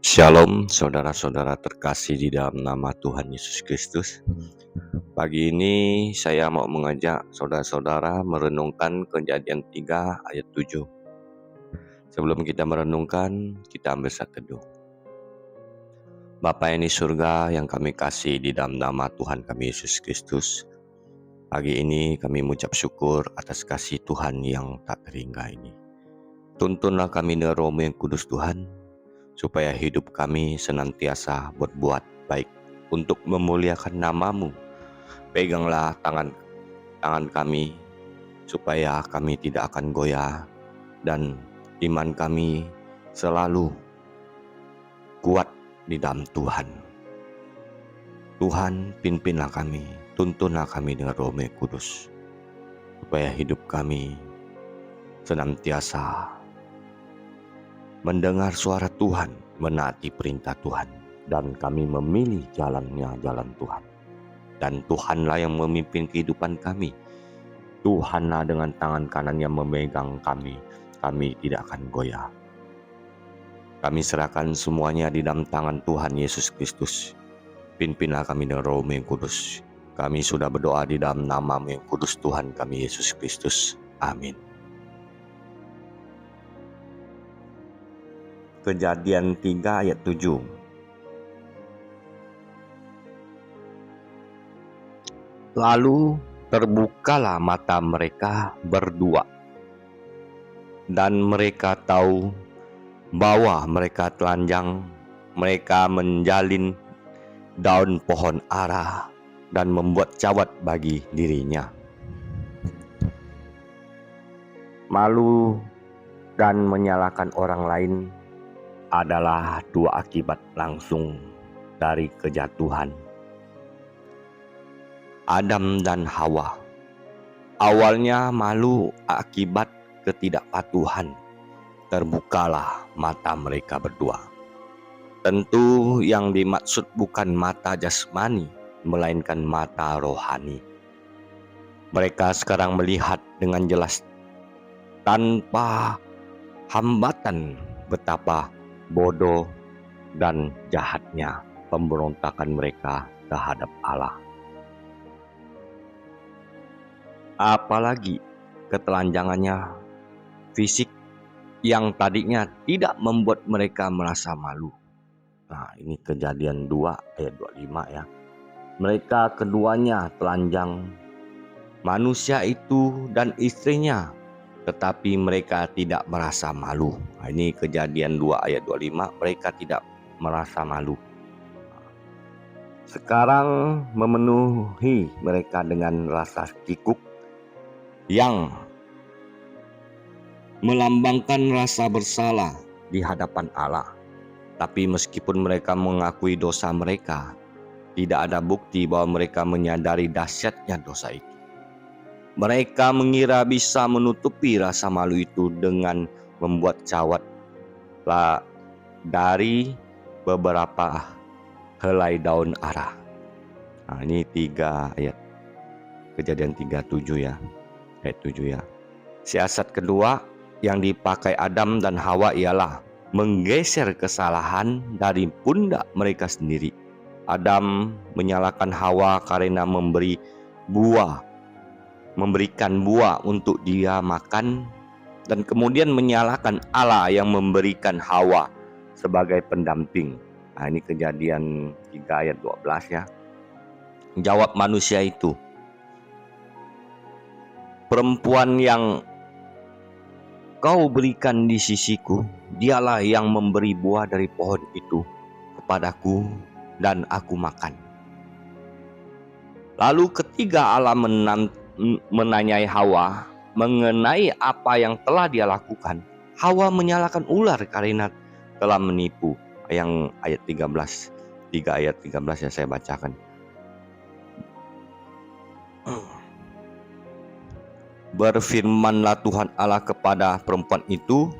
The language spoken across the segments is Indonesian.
Shalom saudara-saudara terkasih di dalam nama Tuhan Yesus Kristus. Pagi ini saya mau mengajak saudara-saudara merenungkan Kejadian 3 ayat 7. Sebelum kita merenungkan, kita ambil saat teduh. Bapa yang di surga yang kami kasih di dalam nama Tuhan kami Yesus Kristus. Pagi ini kami mengucap syukur atas kasih Tuhan yang tak terhingga ini. Tuntunlah kami dengan Roh yang Kudus Tuhan, supaya hidup kami senantiasa berbuat baik untuk memuliakan nama-Mu. Peganglah tangan kami, supaya kami tidak akan goyah, dan iman kami selalu kuat di dalam Tuhan. Tuhan, pimpinlah kami, tuntunlah kami dengan Roh yang Kudus, supaya hidup kami senantiasa mendengar suara Tuhan, menaati perintah Tuhan, dan kami memilih jalannya jalan Tuhan. Dan Tuhanlah yang memimpin kehidupan kami. Tuhanlah dengan tangan kanan yang memegang kami. Kami tidak akan goyah. Kami serahkan semuanya di dalam tangan Tuhan Yesus Kristus. Pimpinlah kami dengan Roh yang Kudus. Kami sudah berdoa di dalam nama yang kudus Tuhan kami Yesus Kristus. Amin. Kejadian 3 ayat 7. Lalu terbukalah mata mereka berdua, dan mereka tahu bahwa mereka telanjang. Mereka menjalin daun pohon ara dan membuat cawat bagi dirinya. Malu dan menyalahkan orang lain adalah dua akibat langsung dari kejatuhan Adam dan Hawa. Awalnya malu akibat ketidakpatuhan. Terbukalah mata mereka berdua. Tentu yang dimaksud bukan mata jasmani, melainkan mata rohani. Mereka sekarang melihat dengan jelas tanpa hambatan betapa bodoh dan jahatnya pemberontakan mereka terhadap Allah. Apalagi ketelanjangannya fisik yang tadinya tidak membuat mereka merasa malu. Nah, ini Kejadian 2 ayat 25 ya. Mereka keduanya telanjang, manusia itu dan istrinya, tetapi mereka tidak merasa malu. Nah, ini Kejadian 2 ayat 25, mereka tidak merasa malu. Sekarang memenuhi mereka dengan rasa kikuk yang melambangkan rasa bersalah di hadapan Allah. Tapi meskipun mereka mengakui dosa mereka, tidak ada bukti bahwa mereka menyadari dahsyatnya dosa itu. Mereka mengira bisa menutupi rasa malu itu dengan membuat cawat dari beberapa helai daun ara. Nah, ini 3 ayat Kejadian 3:7 ya. Ayat 7 ya. Siasat kedua yang dipakai Adam dan Hawa ialah menggeser kesalahan dari pundak mereka sendiri. Adam menyalahkan Hawa karena memberikan buah untuk dia makan, dan kemudian menyalahkan Allah yang memberikan Hawa sebagai pendamping. Nah, ini Kejadian 3 ayat 12 ya. Jawab manusia itu, perempuan yang kau berikan di sisiku, dialah yang memberi buah dari pohon itu kepadaku dan aku makan. Lalu ketika Allah menanyai Hawa mengenai apa yang telah dia lakukan, Hawa menyalahkan ular karena telah menipu. Yang ayat 13, 3 ayat 13 yang saya bacakan. Berfirmanlah Tuhan Allah kepada perempuan itu,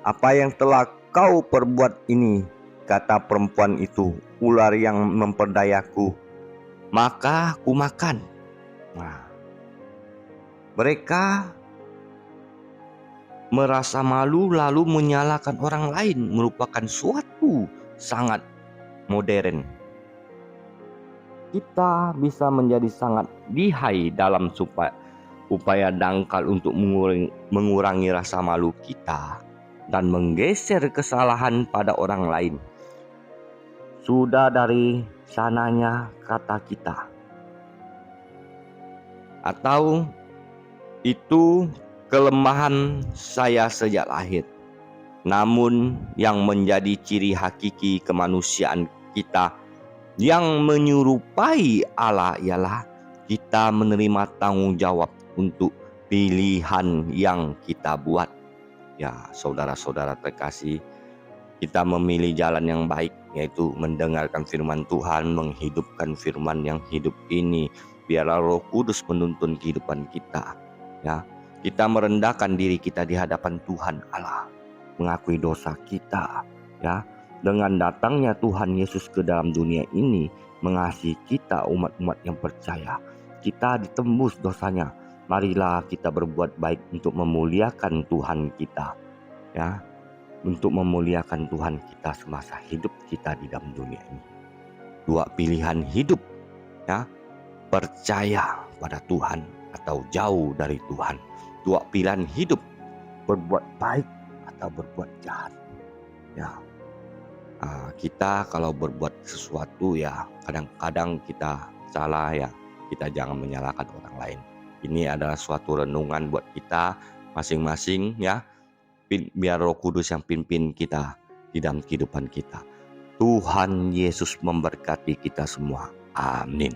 apa yang telah kau perbuat ini? Kata perempuan itu, ular yang memperdayaku, maka ku makan. Nah, mereka merasa malu lalu menyalahkan orang lain, merupakan suatu sangat modern. Kita bisa menjadi sangat lihai dalam upaya dangkal untuk mengurangi rasa malu kita dan menggeser kesalahan pada orang lain. Sudah dari sananya kata kita, atau itu kelemahan saya sejak lahir. Namun yang menjadi ciri hakiki kemanusiaan kita yang menyerupai Allah ialah kita menerima tanggung jawab untuk pilihan yang kita buat. Ya, saudara-saudara terkasih, kita memilih jalan yang baik, yaitu mendengarkan firman Tuhan, menghidupkan firman yang hidup ini. Biarlah Roh Kudus menuntun kehidupan kita. Ya, kita merendahkan diri kita di hadapan Tuhan Allah, mengakui dosa kita. Ya, dengan datangnya Tuhan Yesus ke dalam dunia ini, mengasihi kita umat-umat yang percaya. Kita ditembus dosanya. Marilah kita berbuat baik untuk memuliakan Tuhan kita. Ya, untuk memuliakan Tuhan kita semasa hidup kita di dalam dunia ini. Dua pilihan hidup, ya, percaya pada Tuhan atau jauh dari Tuhan. Dua pilihan hidup, berbuat baik atau berbuat jahat. Ya, kita kalau berbuat sesuatu ya kadang-kadang kita salah ya, kita jangan menyalahkan orang lain. Ini adalah suatu renungan buat kita masing-masing ya. Biar Roh Kudus yang pimpin kita di dalam kehidupan kita. Tuhan Yesus memberkati kita semua. Amin.